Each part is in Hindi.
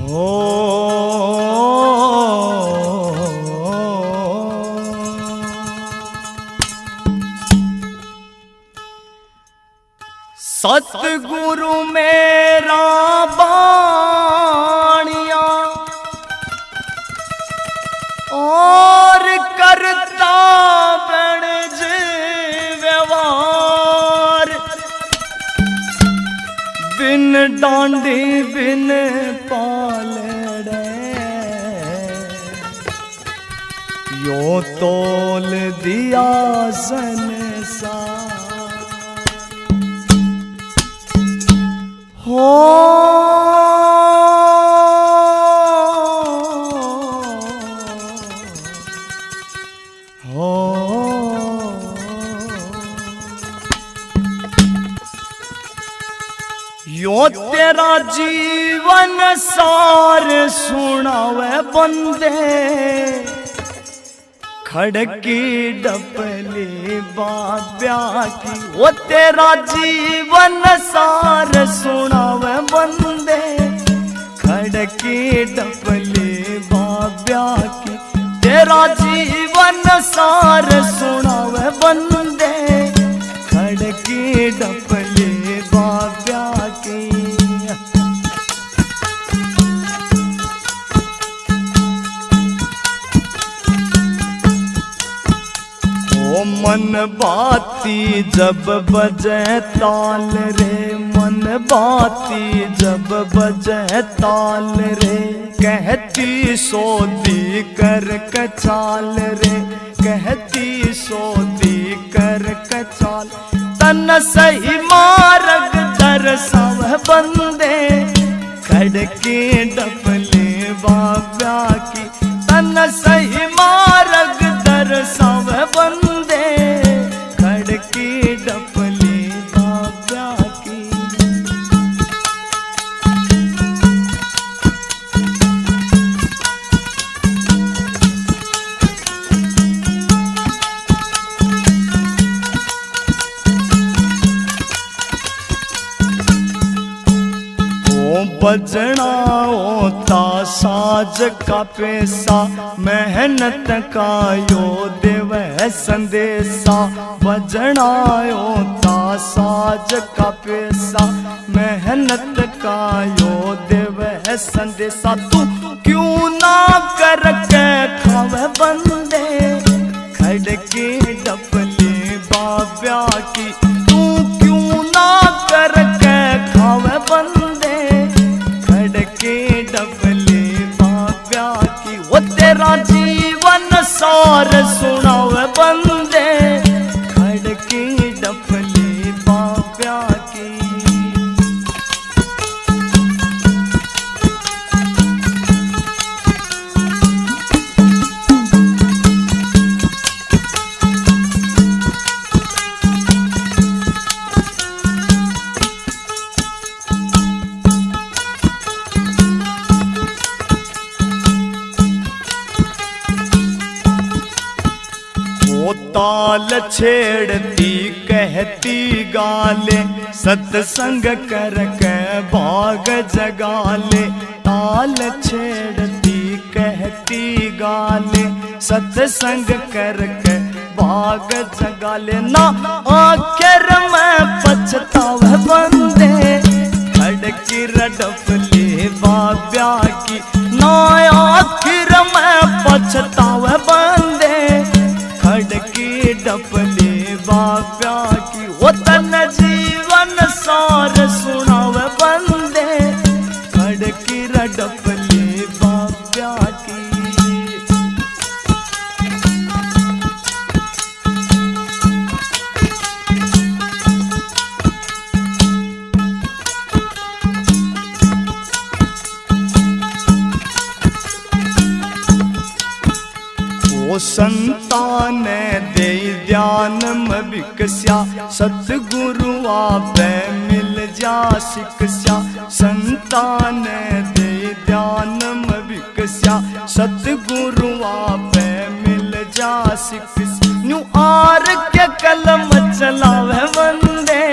हो सतगुरु मेरा बाणिया और करता बणज व्यवहार बिन डांडी बिन पालड़े यो तोल दिया संसार हो यो तेरा जीवन सार सुनावे बंदे खड़की डपली बाब्या की। वो तेरा जीवन सार सुनावे बंदे खड़की डपली बाब्या की। तेरा जीवन सार सुनावे बंदे खड़की डपली बाब्या की। ओ मन बाती जब बजे ताल रे, मन बाती जब बजे ताल रे, कहती सोदी कर कचाल रे, कहती सोदी कर कचाल। तन सही मार्ग दर्शाव बंदे खड़के डपले बाब्या की। तन सही मार्ग दर्शाव बंदे खड़के डपले बाब्या की। बजना होता साज का पैसा, मेहनत का यो देवे संदेशा। बजना होता साज का पैसा, मेहनत का यो देवे संदेशा। तू क्यों ना करके खावे बंदे खड़के डपले बाब्या की। तू क्यों ना करके खावे बंदे खड़के डपले बाब्या की। वो तेरा जीवन सार सुनावे बंदे खड़के डपले बाब्या की। वो ताल छेड़ती कहती गाले, सत्संग करके भाग जगाले। ताल छेड़ती कहती गाले, सत्संग करके भाग जगाले। ना आखिर में पछतावे बंदे खड़की डपले बाब्या की। ना आखिर में पछतावे बंदे खड़की डपले बाब्या की। वो तन जीवन सार सुनावे बंदे खड़की डपले बाब्या की। वो संतान दे ध्यान में विकस्या, सतगुरु आपे मिल जा शिक्षा। संतान दे ध्यान में विकस्या, सतगुरु आपे मिल जा शिक्षा। न्यू आर के कलम चलावे बंदे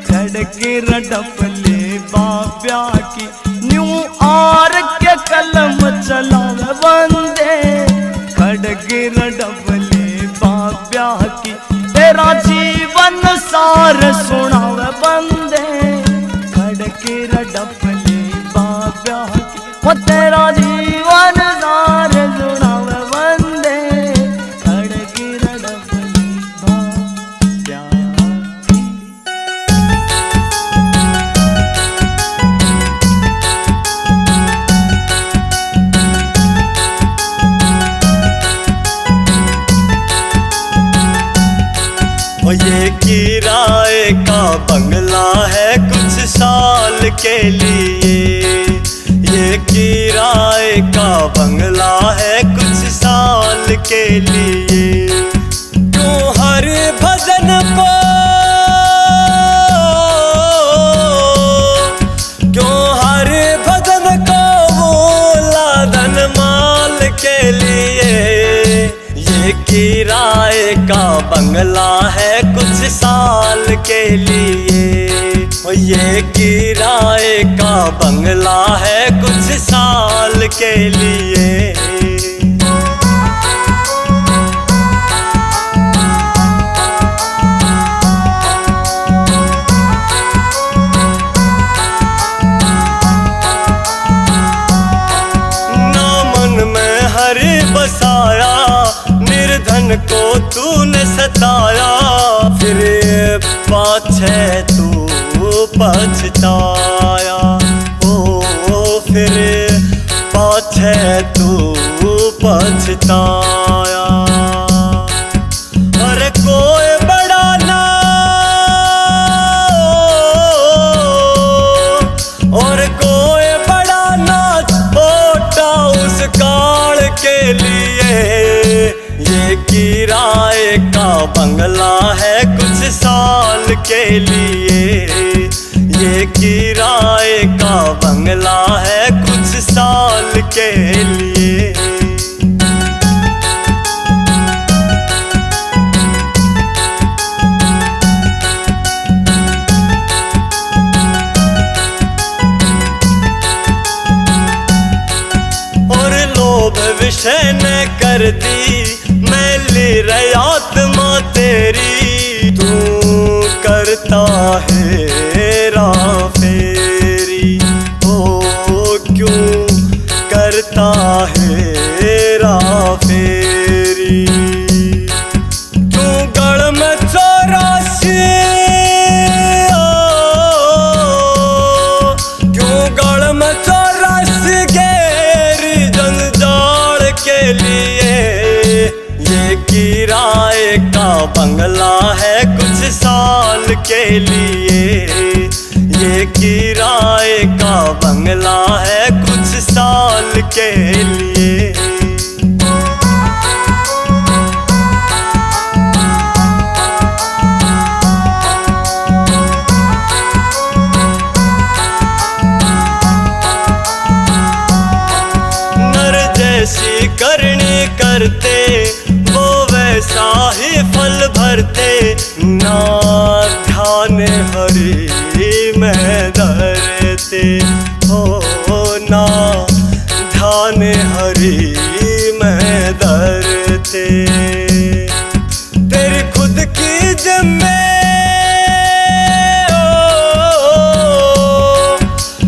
खड़के डपले बाब्या की। न्यू आर के कलम चलावे बंदे, खड़ग रडबले बाब्या की तेरा जीवन सार सुनावे बंदे, खड़ग रडबले बाब्या की वो तेरा जीवन सार सुनावे बंदे, खड़ग रडबले बाब्या की। ये किराए का बंगला है कुछ साल के लिए, ये किराए का बंगला है कुछ साल के लिए। क्यों हर भजन को, क्यों हर भजन को बोला धन माल के लिए। ये किराए का बंगला है कुछ साल के लिए, ये किराए का बंगला है कुछ साल के लिए। ना मन में हरि बसाया, निर्धन को तूने सताया, फिर पाछे तू पछताया। ओ फिर पाछे तू पछताया। अरे कोई बड़ा ना और कोई बड़ा ना छोटा उस काल के लिए। ये किराए का बंगला है कुछ साल के लिए, ये किराए का बंगला है कुछ साल के लिए। और लोभ विषय न कर दी मैली आत्मा तेरी, तू करता है हेरा फेरी। ओ क्यों करता है हेरा फेरी। क्यों गढ़ में 84, क्यों गढ़ में 84 गैर जंजाल के लिए। ये किराए का बंगला है कुछ साल के लिए, ये किराए का बंगला है कुछ साल के लिए। नर जैसी करनी करते वो वैसा ही फल भरते, ना ध्यान हरि में धरते हो, ना ध्यान हरि में धरते। तेरी खुद की जिम्मे,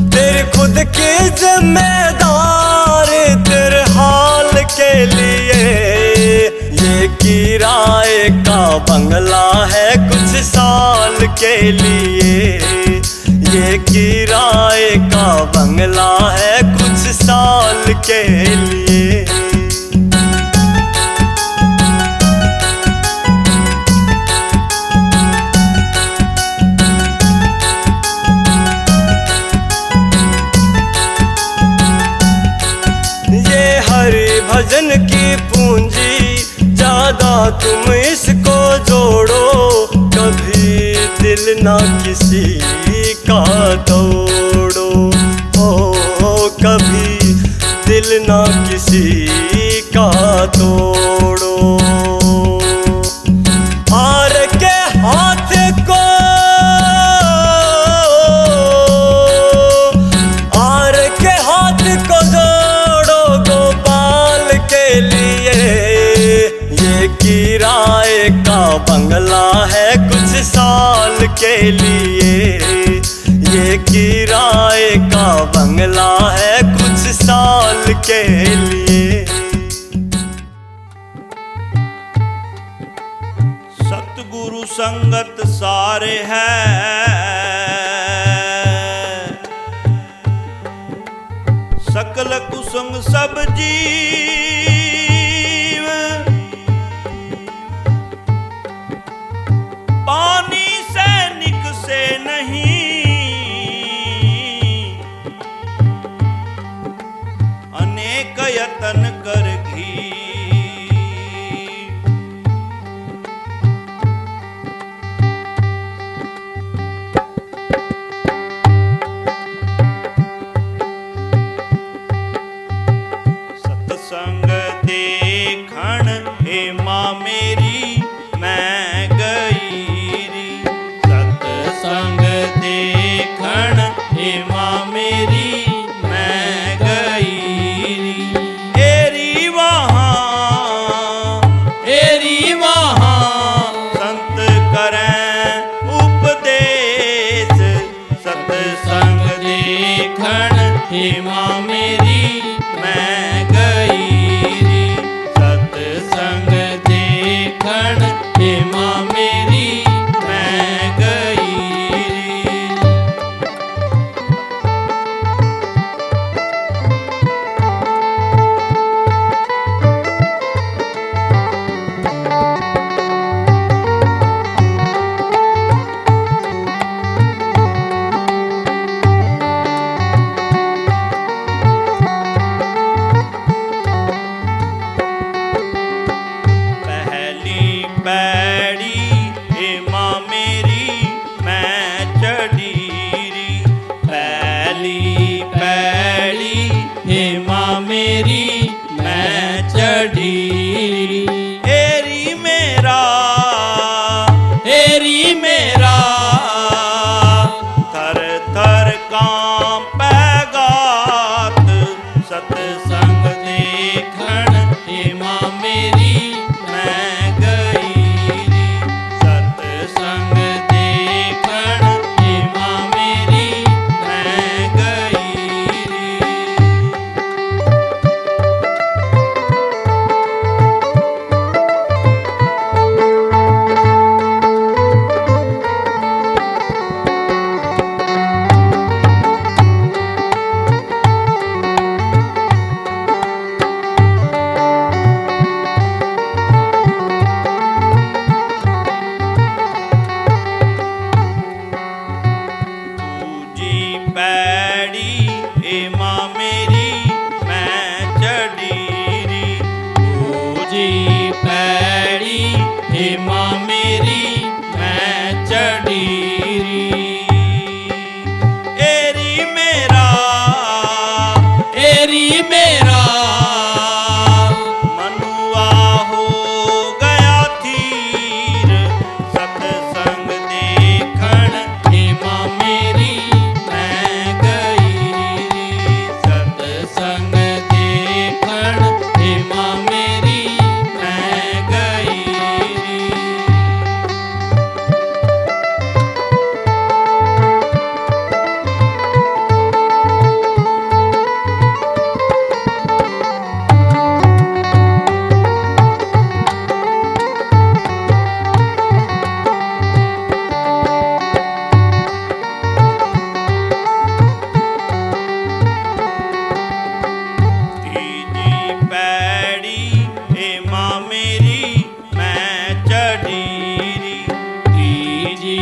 तेरी खुद की जिम्मेदार तेरे हाल के लिए। ये किराए का बंगला है कुछ साल के लिए, ये किराए का बंगला है कुछ साल के लिए। ये हरि भजन की पूंजी ज्यादा तुम इसको जोड़ो, कभी दिल ना किसी का तोड़ो। ओ कभी दिल ना किसी का तोड़ो। हार के हाथ को, हार के हाथ को जो लिए। ये किराए का बंगला है कुछ साल के लिए। सतगुरु संगत सारे है, सकल कुसंग सब जीव। पानी सैनिक से नहीं, अनेक यतन कर घी। सत्संग देखण हे माँ मेरी मैं गई री। सत्संग देखण हे माँ मेरी मैं गई री। एरी वहाँ संत करें उपदेश। सत्संग देखण हे माँ मेरी मैं गई री। सत्संग देखण हे माँ मेरी मैं गई री। पहली पैड़ी हे माँ मेरी मैं चढ़ी री। पहली पैड़ी हे माँ मेरी मैं चढ़ी री। एरी मेरा थर थर कांपे गात। सत्संग देखण हे माँ मेरी मैं गई री। सत्संग देखण हे माँ मेरी मैं गई री। दूजी पैड़ी हे माँ मेरी मैं चढ़ी री। दूजी पैड़ी हे माँ मेरी मैं चढ़ी री। एरी मेरा मनुआ हो गया थीर। सत्संग देखण हे माँ मेरी मैं गई री। सत्संग देखण हे माँ मेरी मैं गई री। तीजी पैड़ी हे माँ मेरी मैं चढ़ी री। तीजी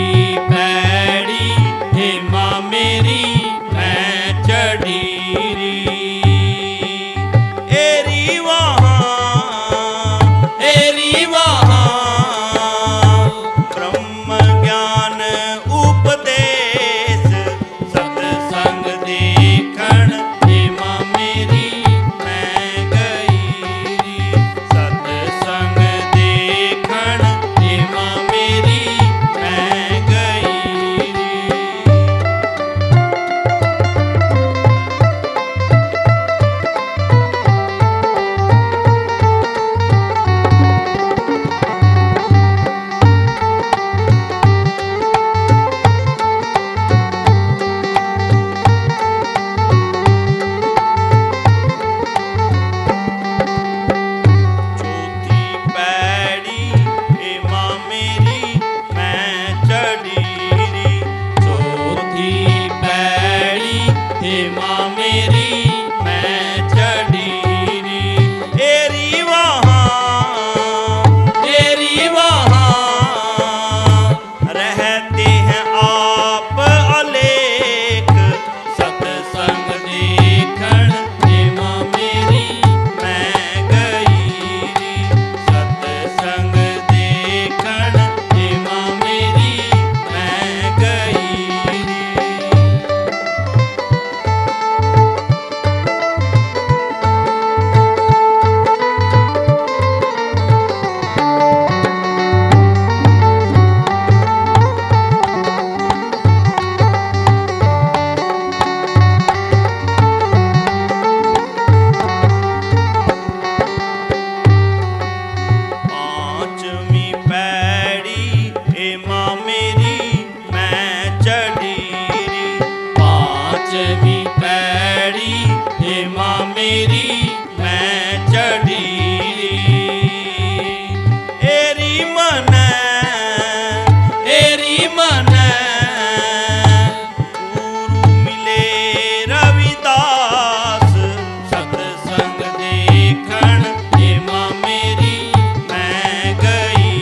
पैड़ी हे माँ मेरी मैं चढ़ी री। एरी वहाँ ब्रह्म ज्ञान उपदेश। सत्संग देखण हे माँ मेरी मैं गई री। सत्संग देखण हे माँ मेरी मैं गई री। माँ मेरी मैं चढ़ी री एरी वहाँ रहते हैं आप अलेख सतसंग देखण हे माँ मेरी मैं गई री सतसंग देखण हे माँ मेरी मैं गई री पांचवी पैड़ी हे माँ मेरी मैं चढ़ी री पांचवी पैड़ी हे माँ मेरी मैं चढ़ी री एरी मन गुरु मिले रविदास सतसंग देखण हे माँ मेरी मैं गई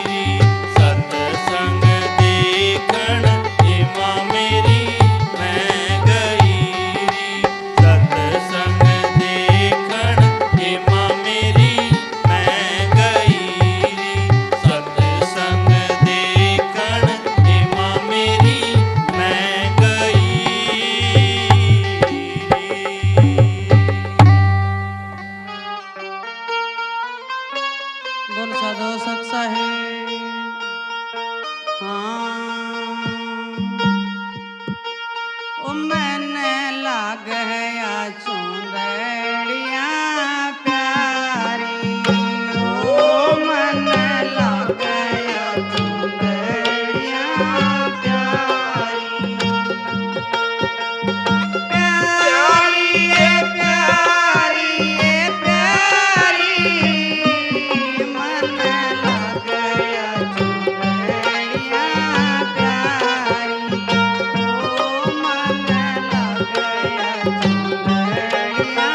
री सतसंग देखण हे माँ मेरी मैं गई री सतसंग देखण हे माँ मेरी मैं गई री सतसंग देखण हे माँ मेरी मैं गई री बोल साधो सत साहेब हाँ ओ मैंने लाग गया चुंदड़िया प्यारी ओ मैंने लाग गया चुंदड़िया प्यारी प्यारी प्यारी मन लग गया चुंदड़िया प्यारी ओ मन लग गया चुंदड़िया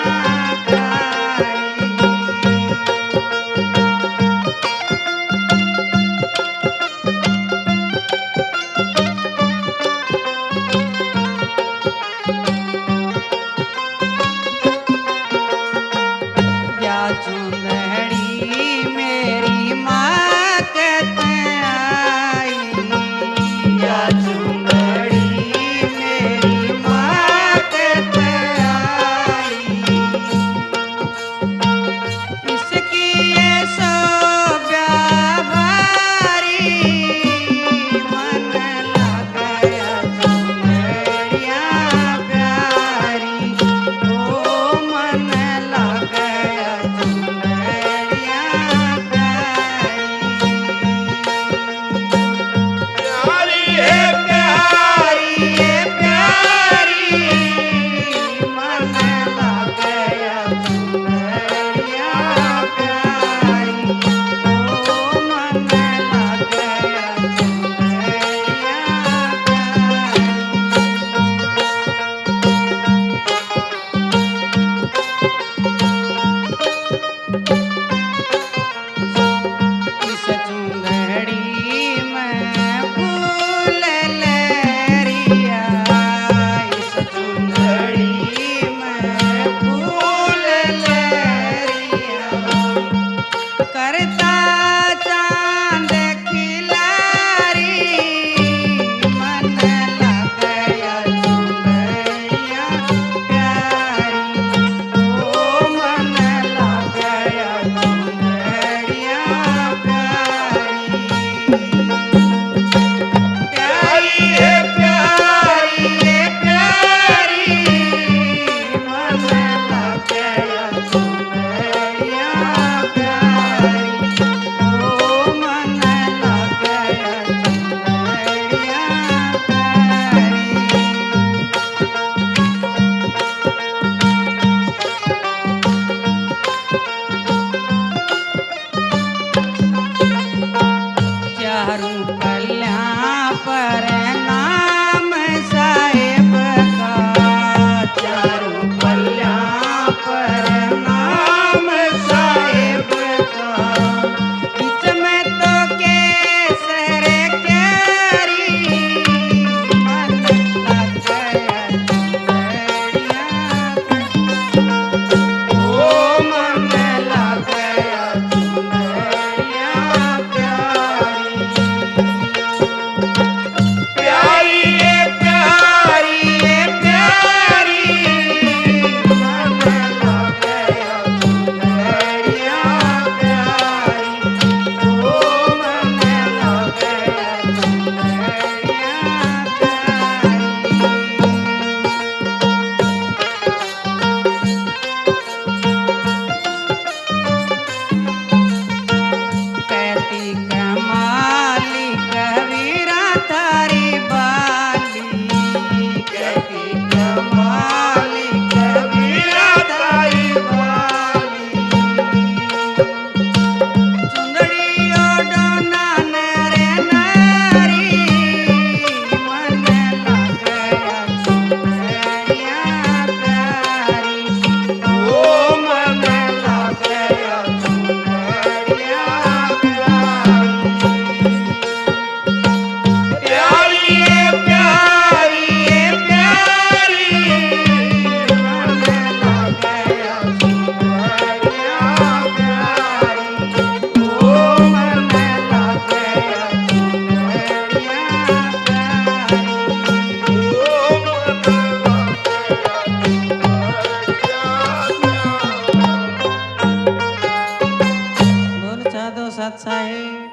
साहेब।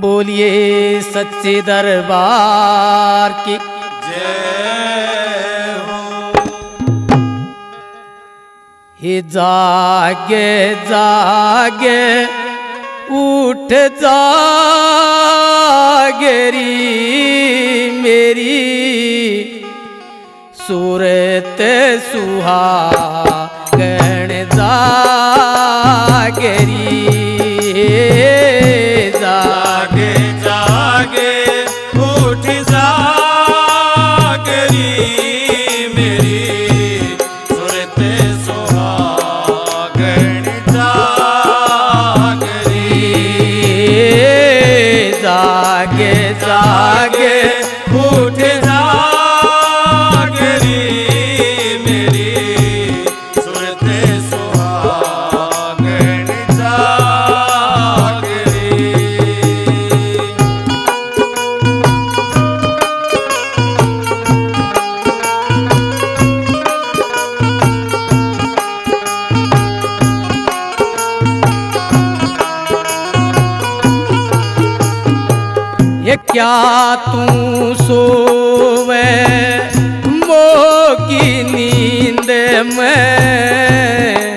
बोलिए सच्चे दरबार की जय हो। हे जागे जागे उठ जागरी मेरी सूरत सुहागण जागरी जागे जागे उठ जागरी मेरी सुरत सुहागण जागरी। जागे जागे उठ जागरी मेरी सुरत सुहागण जागरी। ये क्या तू सोवे मोगी नींद में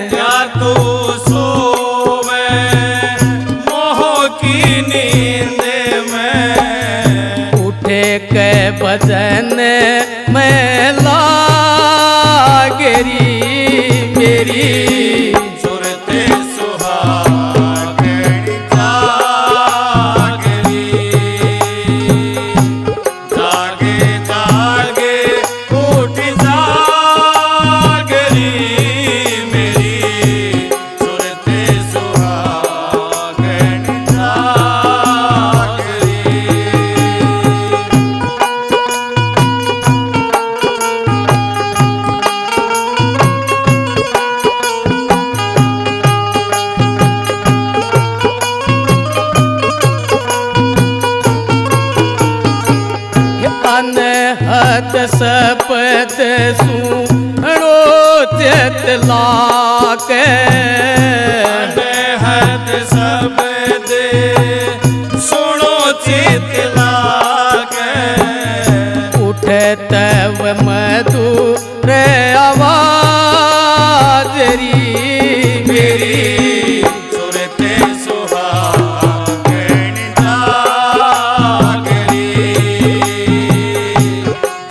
क्या तू सोवे मोह की नींद में उठे के भजन में लागरी मेरी सुरत सुहागण जागरी। जागे जागे उठ जागरी मेरी सुरत सुहागण जागरी। अनहद सपद सुनो चतला के अनहद शब्द सुनो चितला के उठे तव मधुर आवाजरी मेरी सुरत सुहागण जागरी।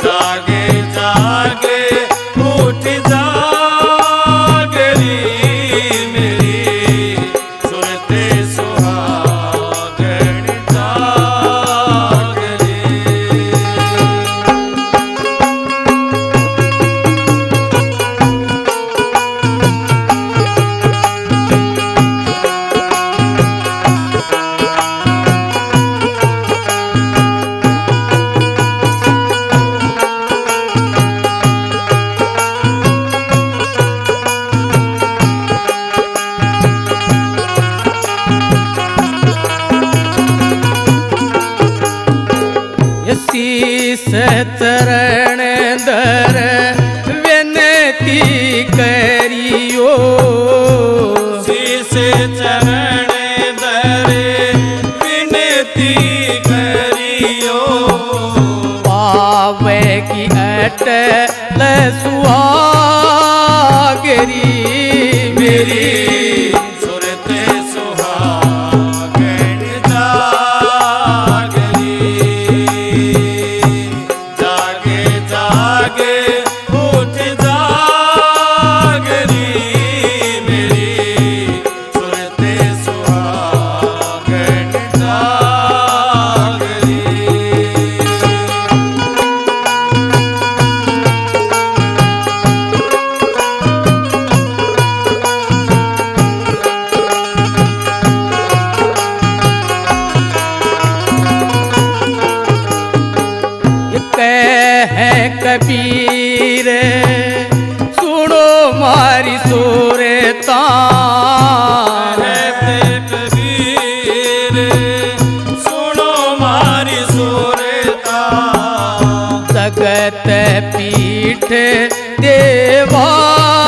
जागे जागे उठ जागरी मेरी सुरत सुहागण जागरी। शीस चरण दर विनती करियो शीस चरण दरे विनती करियो पावे की अटल सुहागरी मेरी सुरत सुहागण जागरी। जागे जागे उठ जागरी मेरी सुरत सुहागण जागरी। है कबीर सुनो मारी सोरता कहते कबीर सुनो मारी सुरता। जगत पीठ देवागरी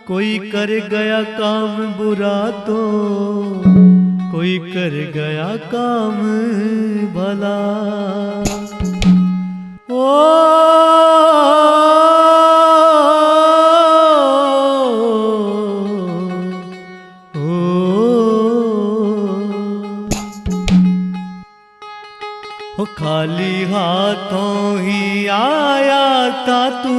कोई कर गया काम बुरा तो कोई कर गया काम भला। ओ खाली हाथों ही आया था तू,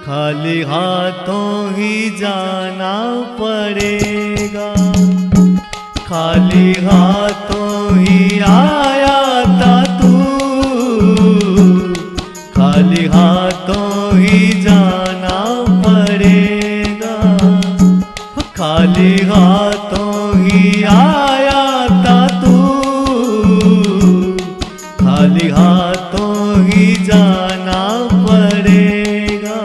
खाली हाथों ही जाना पड़ेगा। खाली हाथों ही आया था तू, खाली हाथों ही जाना पड़ेगा। खाली हाथों ही आया था तू, खाली हाथों ही जाना पड़ेगा।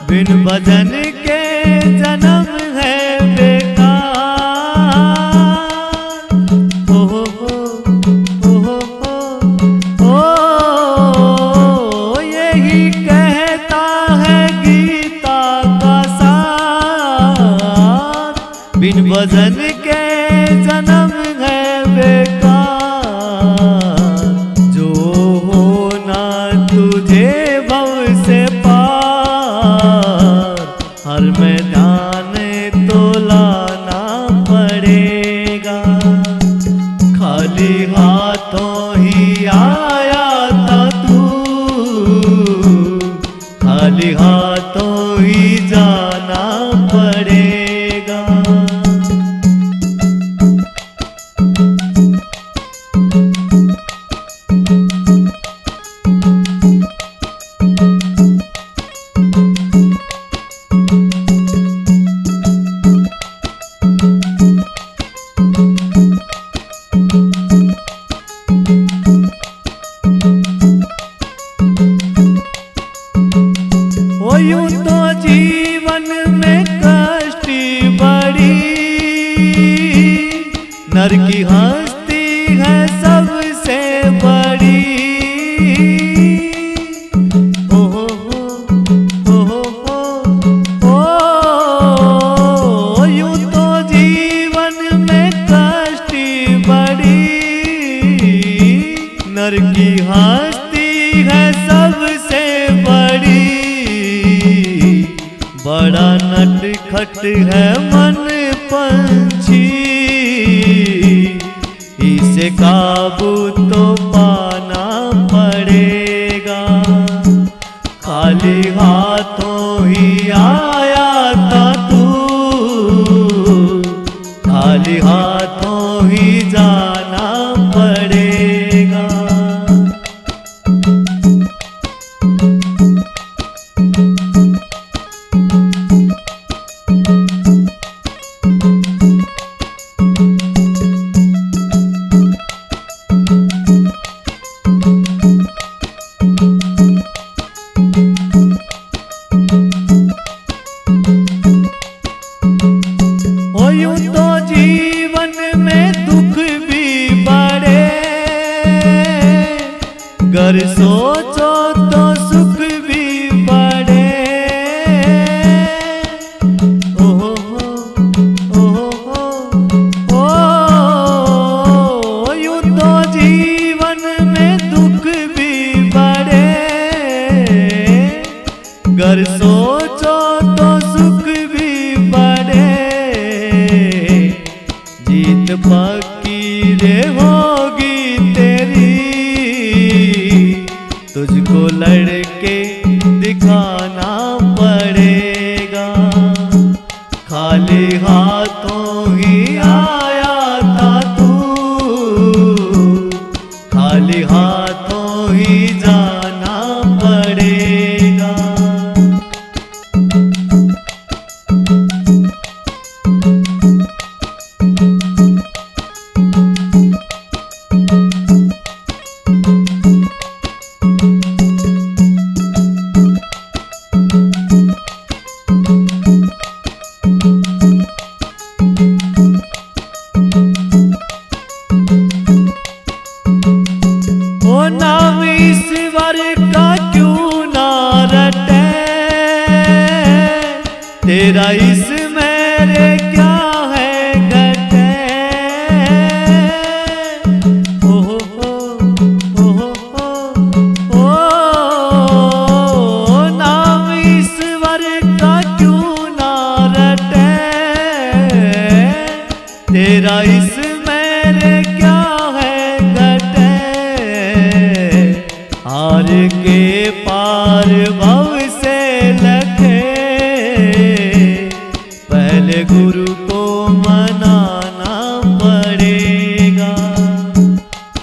बिन भजन के जन्म है बेकार। ओ यही कहता है गीता का सार। बिन भजन के जन्म है बेकार। जो होना तुझे भव से हर मैदान तो लाना पड़ेगा। खाली हाथों ही आया था तू, खाली हाथों ही जाना पड़ेगा। यूं तो जीवन में कष्ट बड़ी, नर की हस्ती है सबसे बड़ी। ओ यूं तो जीवन में कष्ट बड़ी, नर की हस्ती है सबसे बड़ी। बड़ा नटखट है मन पंछी, इसे काबू तो पाना पड़ेगा। खाली हाथों ही आया था तू, खाली हाथों ही जाना पड़ेगा। यूं तो जीवन में दुख भी बड़े, गर सोचो तो सुख भी बड़े। यूं तो जीवन में दुख भी बड़े, गर सोचो तो सुख भी बड़े। जीत पक्की रे होगी तेरी, तुझको लड़के दिखाना पड़ेगा। खाली हाथों ही आया था तू, खाली हाथों ही जाना पड़ेगा। ईश्वर का क्यों ना रटे, तेरा इस मेरे क्या है घटे। नाम ईश्वर का क्यों ना रटे, तेरा इस मेरे क्या है घटे। हार के पार भव से लखे, पहले गुरु को मनाना पड़ेगा।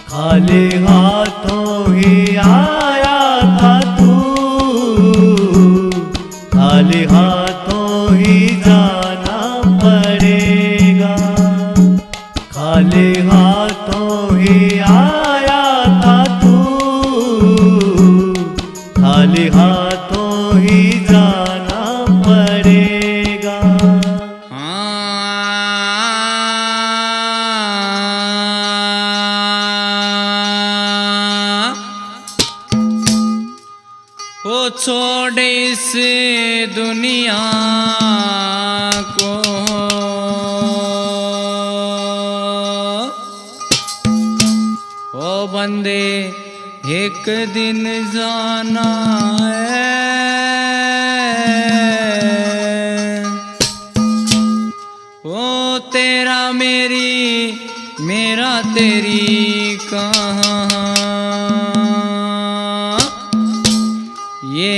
खाली हाथों ही आया था तू, खाली हाथों ही जाना पड़ेगा। खाली हाथों ही आया था तू, खाली हाथों ही जाना पड़ेगा। वो छोड़े इस दुनिया को, ओ बंदे एक दिन जाना है। ओ तेरा मेरी मेरा तेरी कहाँ, ये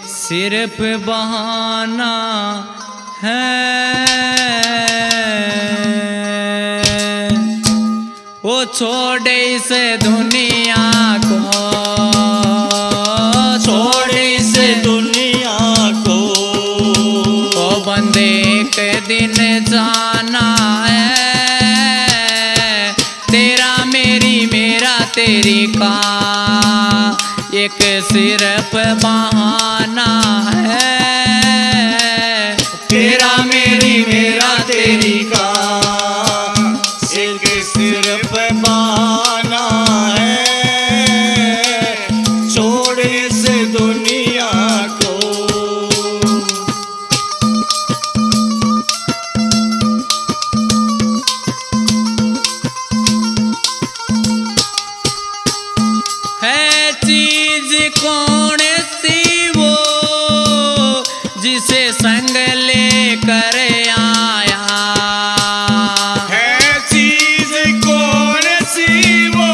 सिर्फ बहाना है। वो छोड़े इस दुनिया को, छोड़े इस दुनिया को, ओ बंदे एक दिन जाना है। तेरा मेरी मेरा तेरी का एक सिर्फ बहाना है। तेरा मेरी मेरा तेरी का एक सिर्फ बहाना है। छोड़ इस दुनिया को। है चीज कौन सी वो जिसे संग लेकर आया, है चीज कौन सी वो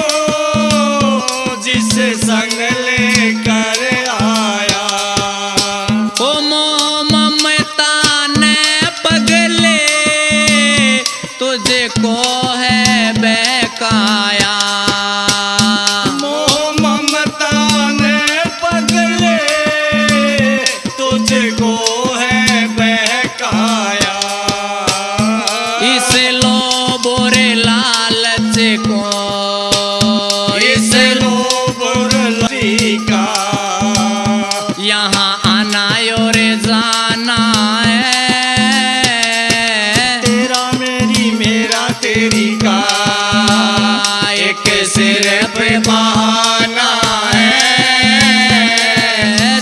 जिसे संग लेकर आया। ओ मोह ममता ने पगले तुझको है बहकाया। मोह ममता ने पगले तुझको है बहकाया। इस लोभ और लालच को, इस लोभ और लालच का यहाँ आना और जाना है। तेरा मेरी मेरा तेरी का एक सिर्फ बहाना है।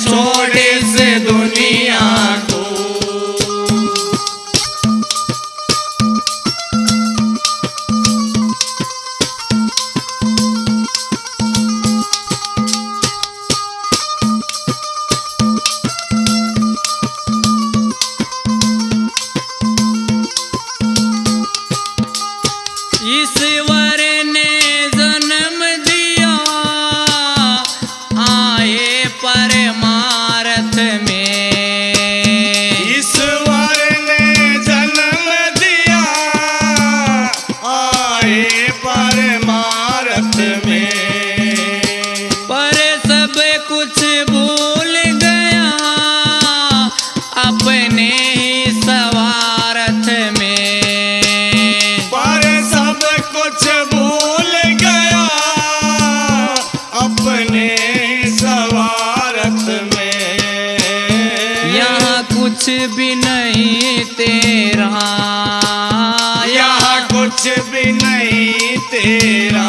छोड़ इस दुनिया को। ईश्वर ने जन्म दिया आए परमार्थ में। ईश्वर ने जन्म दिया आए परमार्थ में। पर सब कुछ भूल गया अपने ही स्वार्थ में। पर सब कुछ भूल गया अपने स्वार्थ में। यहाँ कुछ भी नहीं तेरा, यहाँ कुछ भी नहीं तेरा।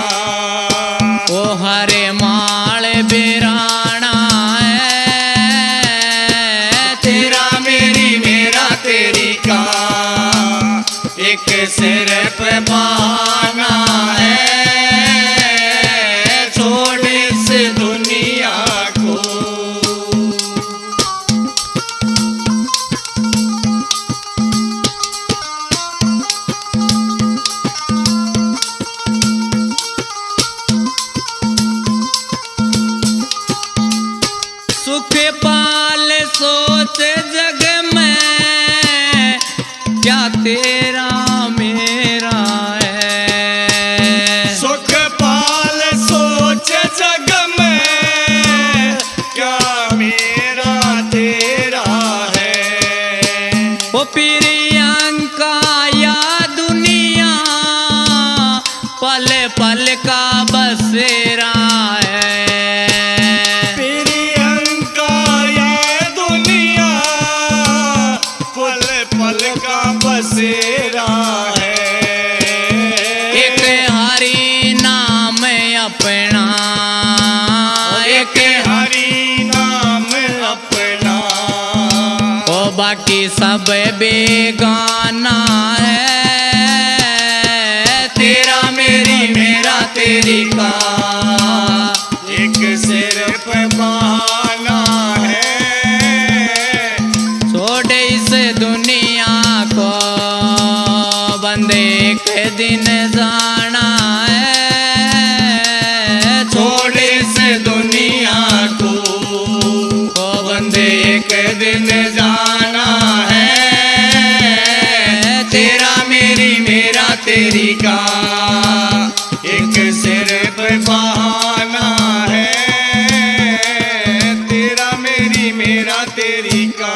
ओ हरे माल एक सिर पे पाना है, छोड़ इस दुनिया को। सुख पाल सोच जग में, क्या तेरा मेरा है। सुख पाल सोच जग में, क्या मेरा तेरा है। ओ प्रियंका या दुनिया, पल पल का बसेरा है। प्रियंका ये दुनिया, पल पल का बसेरा है। एक हरि नाम अपना, एक हरि नाम अपना, ओ बाकी सब बेगाना है। तेरा मेरी मेरा तेरी का, एक सिर पे पाना है। छोड़ इस दुनिया को, बंदे एक दिन जाना है। छोड़ इस दुनिया को, बंदे एक दिन जाना है। तेरा मेरी मेरा तेरी का, एक सिर पे पाना है। तेरा मेरी मेरा तेरी का।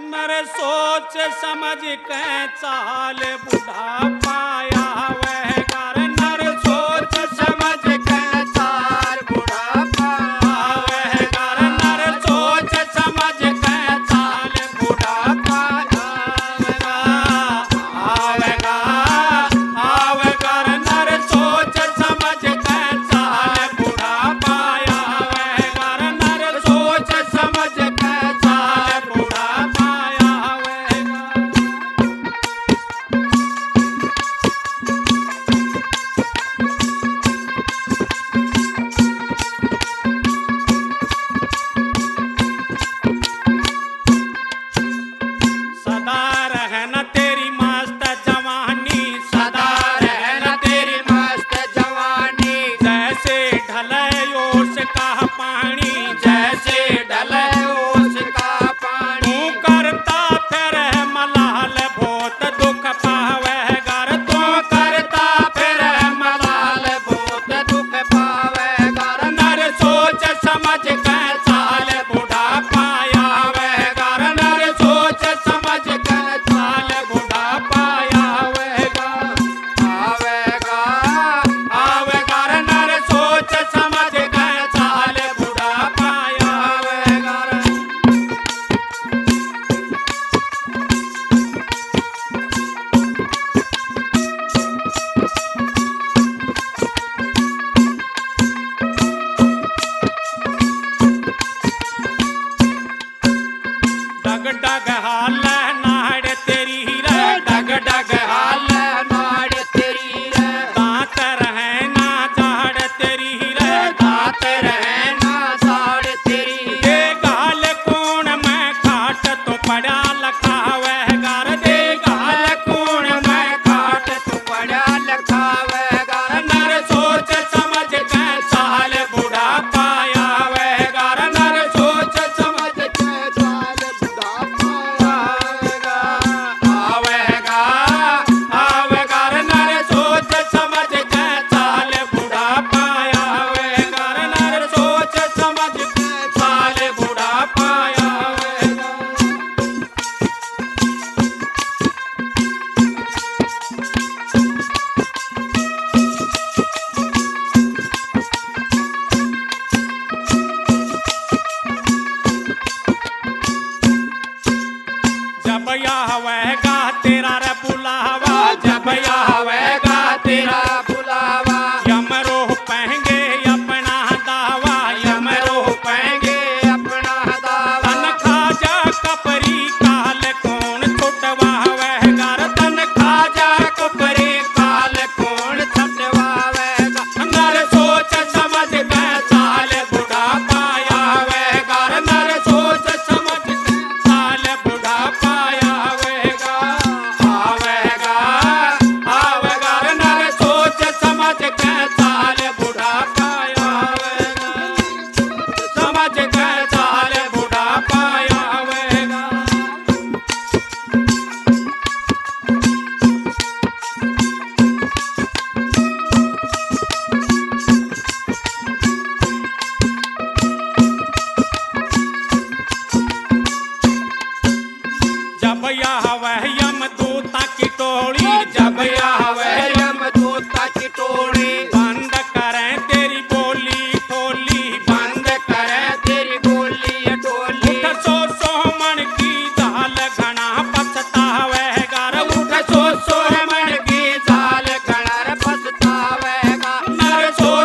नर सोच समझ के चाल बुढ़ा पाया वह कर। नर सोच समझ के चाल बुढ़ा पाया वह कर। नर सोच समझ के चाल बुढ़ा पाया आवेगा आवेगा। नर सोच समझ के चाल बुढ़ा पाया वह कर। नर सोच समझ के चाल बुढ़ा पाया वह कर।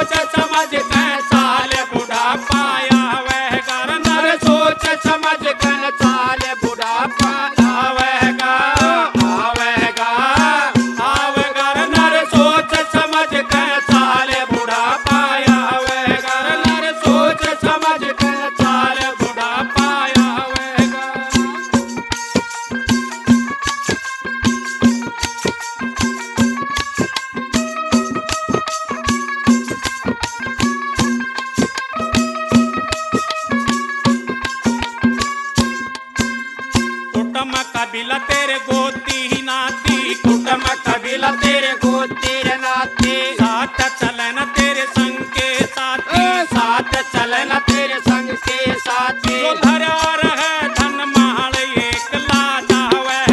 सोच समझ के साल बुढ़ापा आवेगा नर सोच समझ के साल बुढ़ापा आवेगा आवेगा आवेगा नर सोच समझ के साल बुढ़ापा आवेगा नर सोच समझ के साल बुढ़ापा आवेगा। कुटुम कबीला तेरे गोती ही नाती कुटुम कबीला तेरे गोती रे नाती साथ चलन तेरे संग के साथी साथ चलन तेरे संग के साथी जो धरा रहे धन माल एक लाजा वह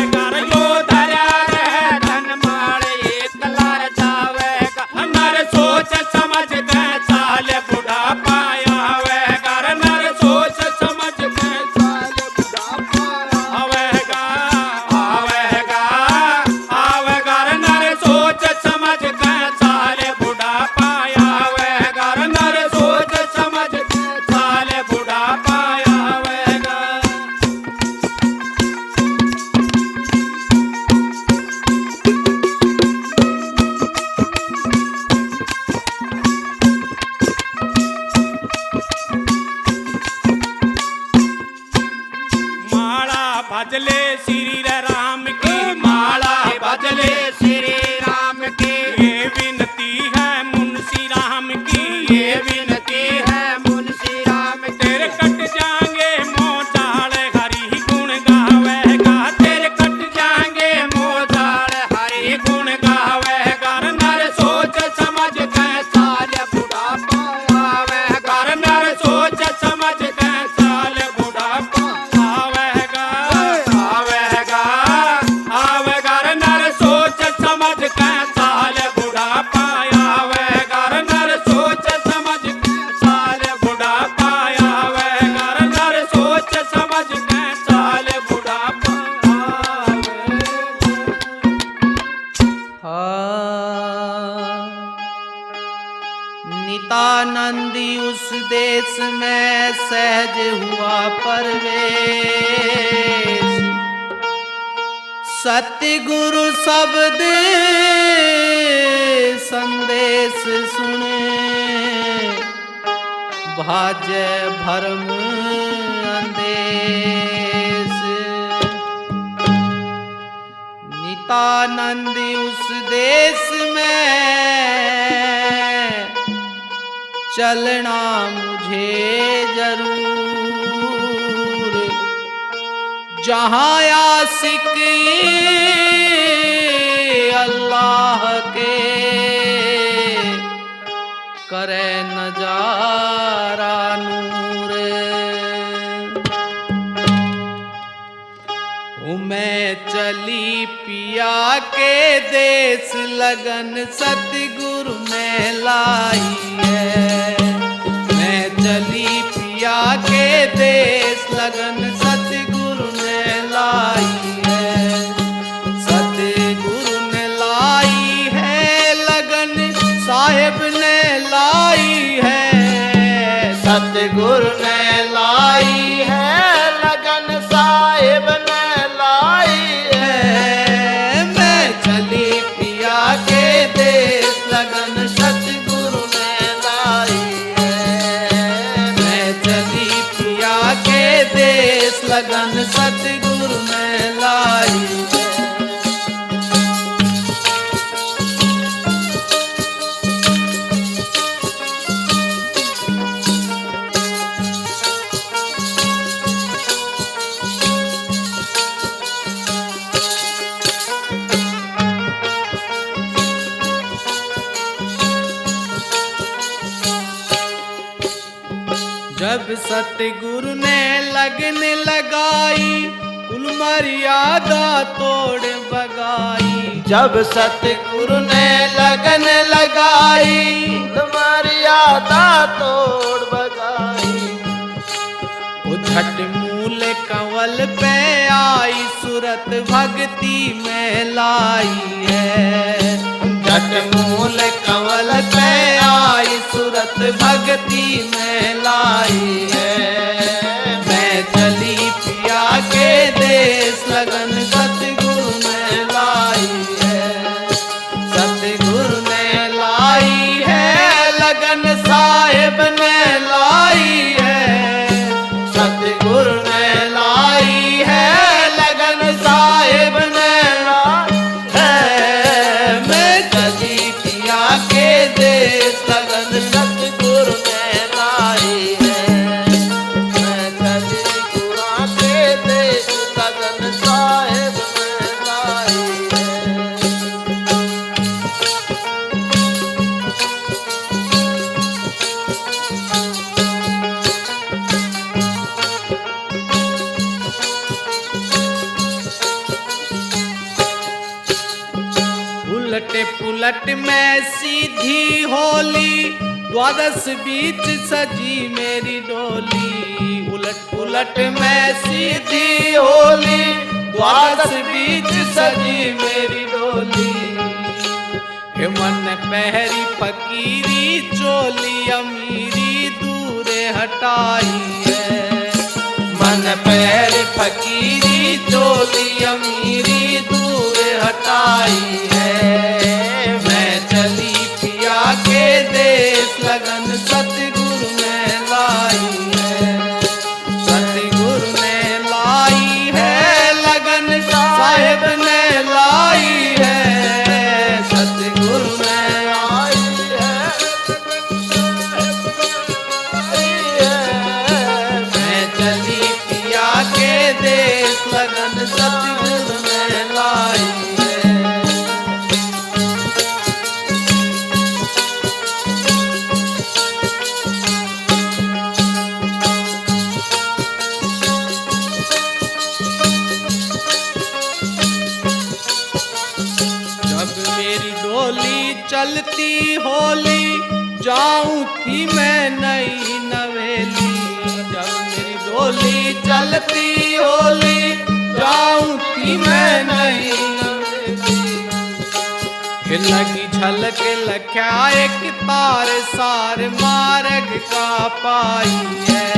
यो धरा रहे धन माल एक लार जावेगा नर सोच समझ के साल बुढ़ापा आवेगा नर सोच समझ के साल बुढ़ापा आवेगा आवेगा आवेगा नर सोच समझ के साल बुढ़ापा आवेगा नर सोच समझ के साल बुढ़ापा आवेगा। माला भजले श्री राम की माला भजले श्री राम की ये विनती है मुंशी राम की ये विनती है मुंशी राम की तेरे कट जाएंगे मोजाल हरि गुण गावेगा तेरे कट जाएंगे मोजाल हरि गुण गावेगा नर सोच समझ के साल बुढ़ापा आवेगा नर सोच समझ के साल बुढ़ापा आवेगा आवेगा आवेगा नर सोच समझ के साल बुढ़ापा आवेगा नर सोच समझ के साल बुढ़ापा आवेगा नर सोच समझ के साल बुढ़ापा नितानंदी उस देश में सहज हुआ परवेश सतगुरु शब्द संदेश सुने भाजे भरम अंदेश नितानंदी उस देश में चलना मुझे जरूर जहाँ आशिक अल्लाह के करे नजारा नूर हूँ मैं चली पिया के देश लगन सतगुरु ने लाई है मैं चली पिया के देश लगन सतगुरु ने लाई है सतगुरु ने लाई है लगन साहिब ने लाई है सतगुरु ने लाई है लगन साहिब ने लाई है मैं चली पिया के देश लगन सतगुरु ने लाई है मैं चली पिया के देश लगन सतगुरु ने लाई है। जब सतगुरु ने लगन लगाई कुल मर्यादा तोड़ बगाई जब सतगुरु ने लगन लगाई कुल मर्यादा तोड़ बगाई वो झट मूल कंवल पे आई सूरत भक्ति में लाई है जट मूल कंवल पे आई सूरत भक्ति में लाई है। मैं चली पिया के देश लगन सतगुरु ने लाई है। सतगुरु ने लाई है लगन साहिब ने लाई है। सतगुरु ने लाई है लगन साहिब ने लाई है। मैं चली पिया के देश लगन सतगुरु ने लाई है। मैं चली गुरा के देश लगन साहिब ने लाई है। उलट पुलट में सीधी होली, द्वादश बीच सजी मेरी डोली। उलट पुलट में सीधी होली, द्वादश बीच सजी मेरी डोली। हे मन पहरी फकीरी चोली, अमीरी दूरे हटाई है। मन पैर फकीरी चोली अमीरी दूर हटाई है। मैं चली पिया के देश लगन सतगुरु ने लाई है। सतगुरु ने लाई है लगन साहिब ने लाई है। सतगुरु ने लाई है। मैं चली पिया के देश लगन सतगुरु ने लाई है। जब मेरी डोली चलती होली, जाऊं थी मैं नई नवेली। जब मेरी डोली चलती होली, जाऊं थी मैं नई नवेली। लगी झलक लख्या एक तार सार मार्ग का पाई है।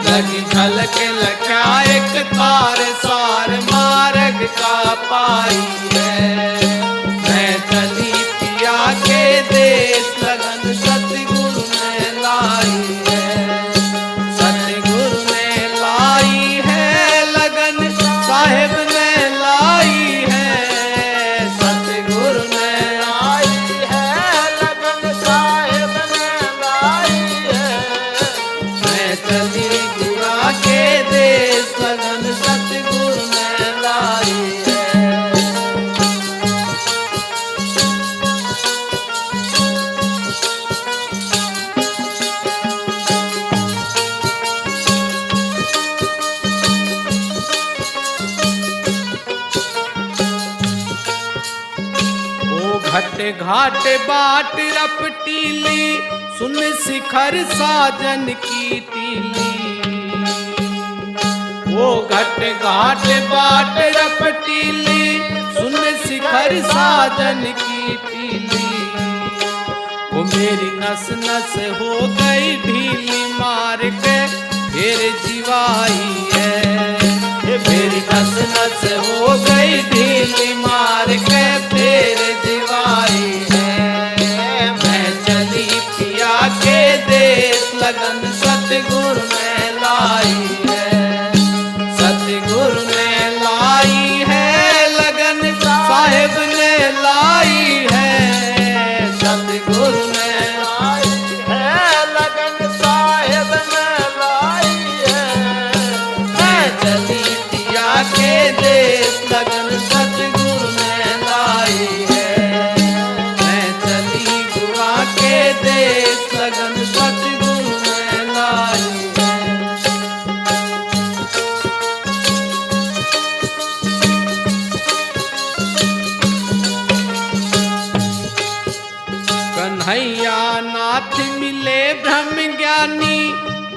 लगी झलक लख्या एक तार सार मार्ग का पाई है। मैं चली पिया के देश लगन सतगुरु ने लाई है। सतगुरु ने लाई है लगन साहिब ने लाई है। सतगुरु ने लाई है लगन साहिब ने लाई है। मैं चली गुरा के देश लगन सतगुरु ने लाई है। ओ घट घाट बाट रपटीली, सुन शिखर साजन की तीली। ओ घट घाट बाट रपटीली, सुन शिखर साजन की तीली। वो मेरी नस नस हो गई ढीली, मार के फिर जीवाई है। मेरी नस नस हो गई ढीली, मार के फिर जीवाई है। मैं चली पिया के देश लगन सतगुरु ने लाई है। सतगुरु ने लाई है लगन साहिब ने लाई है। सतगुरु ने लाई है लगन साहिब ने लाई है। मैं चली पिया के देश लगन सतगुरु ने लाई है। मैं चली गुरा के देश लगन सतगुरु ने लाई है। कन्हैया नाथ मिले ब्रह्म ज्ञानी,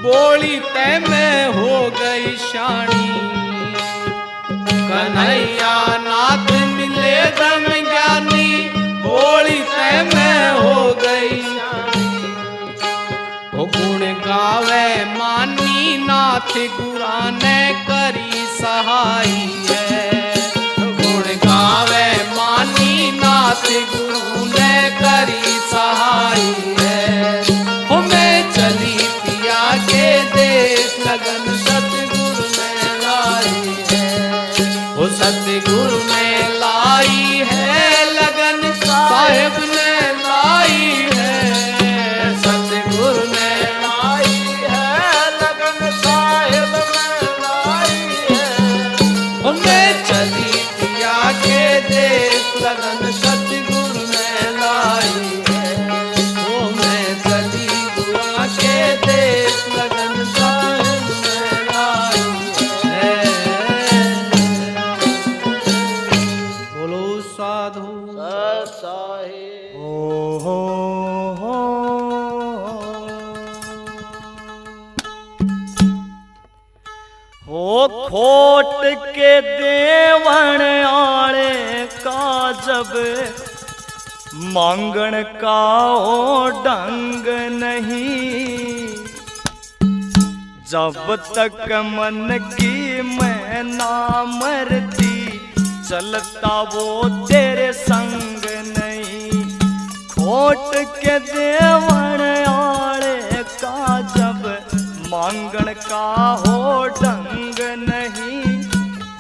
बोली तय में हो गई शानी। कन्हैया नाथ मिले ब्रह्म ज्ञानी, बोल भोली ते मैं हो गई ओ गुण गावे मानी नाथ गुरा ने करी सहाई है गुण गावे मानी नाथ गुरु ने करी सहाई है ओ मैं चली पिया के देश लगन सतगुरु ने लाई है ओ सतगुरु ने लाई है लगन साहिब ने लाई है सतगुरु ने लाई है लगन साहिब ने लाई है ओ मैं चली पिया के देश लगन सतगुरु ने लाई है ओ मैं चली गुआ के देश लगन साहिब ने लाई है बोलो साधु साहिब हो खोट के देवण आले का जब मांगण का हो ढंग नहीं जब तक मन की मैं ना मरती चलता वो तेरे संग नहीं खोट के देवण आले का जब मांगण का हो ढंग नहीं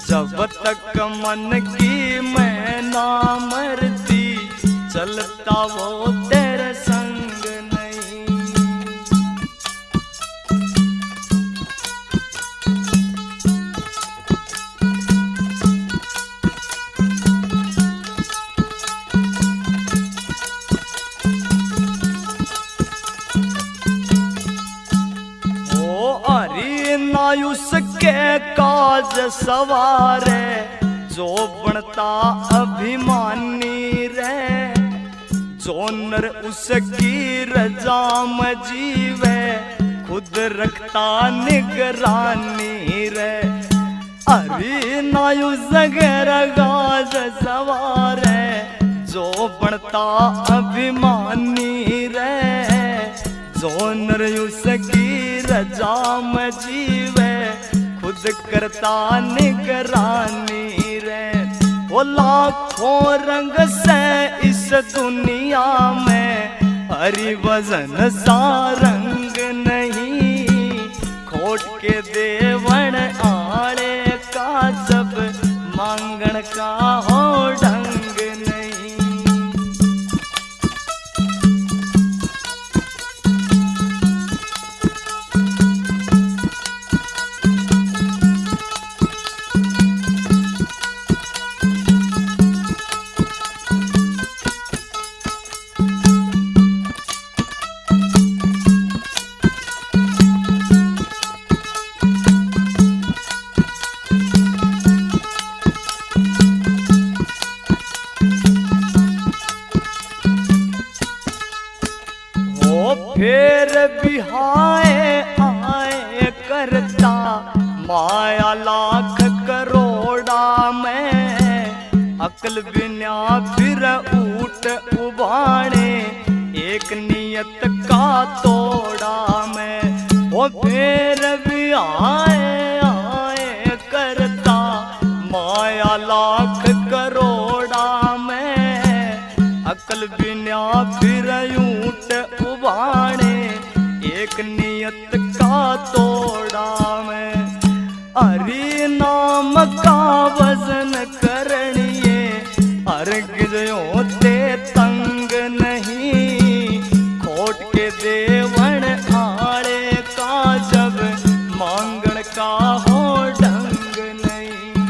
जब तक मन की मैं ना मरती चलता वो तेरे संग नहीं नायुस के काज सवारे जो बनता अभिमानी रे जो नर उसकी रजा में जीवे खुद रखता निगरानी रे अरे नायुस के काज सवारे जो बनता अभिमानी रे जो नर उसकी रजा में जीवे खुद करता निगरानी रे वो लाखों रंग से इस दुनिया में हरि वजन सा रंग नहीं खोट के देवण आले का जब मांगण का हो ढंग नहीं फिर बिहाए आए करता माया लाख करोड़ा में अकल बिना फिर ऊट उबाणे एक नियत का तोड़ा में वो फिर बिहाए आए करता माया लाख करोड़ा में अकल बिना फिर ऊट उबाणे एक नियत का तोड़ा में हरि नाम का वजन करनिए अर्घ ते तंग नहीं खोट के देवण आड़े का जब मांगण का हो ढंग नहीं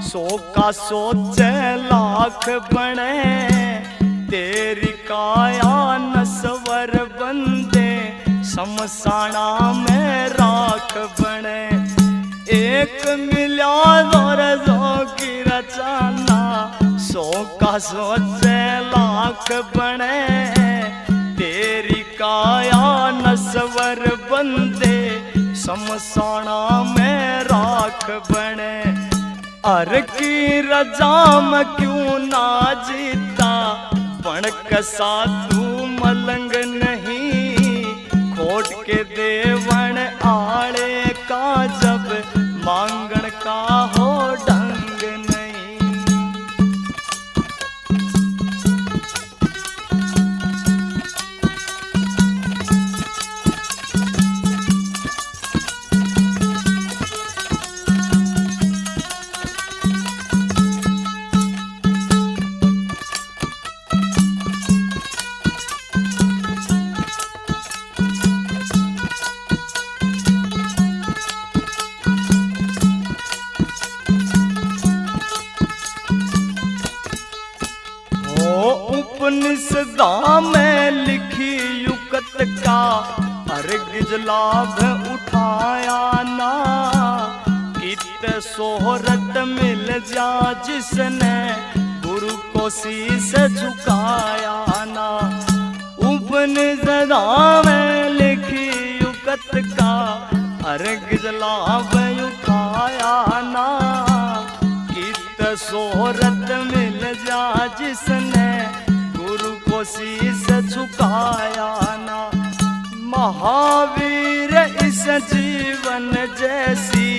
सौ का सोचे लाख बने तेरी काया नस्वर बंदे शमशाना में राख बने एक मिल्या और जो की रचाना सौ का सोचे लाख बने तेरी काया नस्वर बंदे शमशाना में राख बने अर की रजा में क्यों ना जीता पण कसा तू मलंग नहीं खोट के देवन आड़े का जब मांगण का हो ढंग नहीं। उपनिषदा में लिखी युकत का अर्घ लाभ उठाया ना कित सोहरत मिल जा जिसने गुरु को शीश झुकाया ना। उपनिषदा में लिखी युकत का अर्घ लाभ उठाया ना कित सोहरत मिल जा जिसने गुरु को शीश झुकाया ना। महावीर इस जीवन जैसी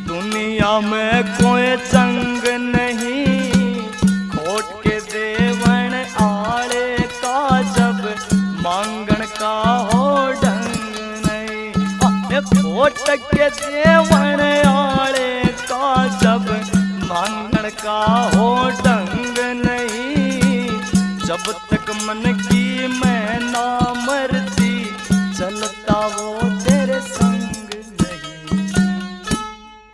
दुनिया में कोई जंग नहीं खोट के देवन आड़े का जब मांगण का हो ढंग नहीं खोट के देवन आड़े का जब मांगण का हो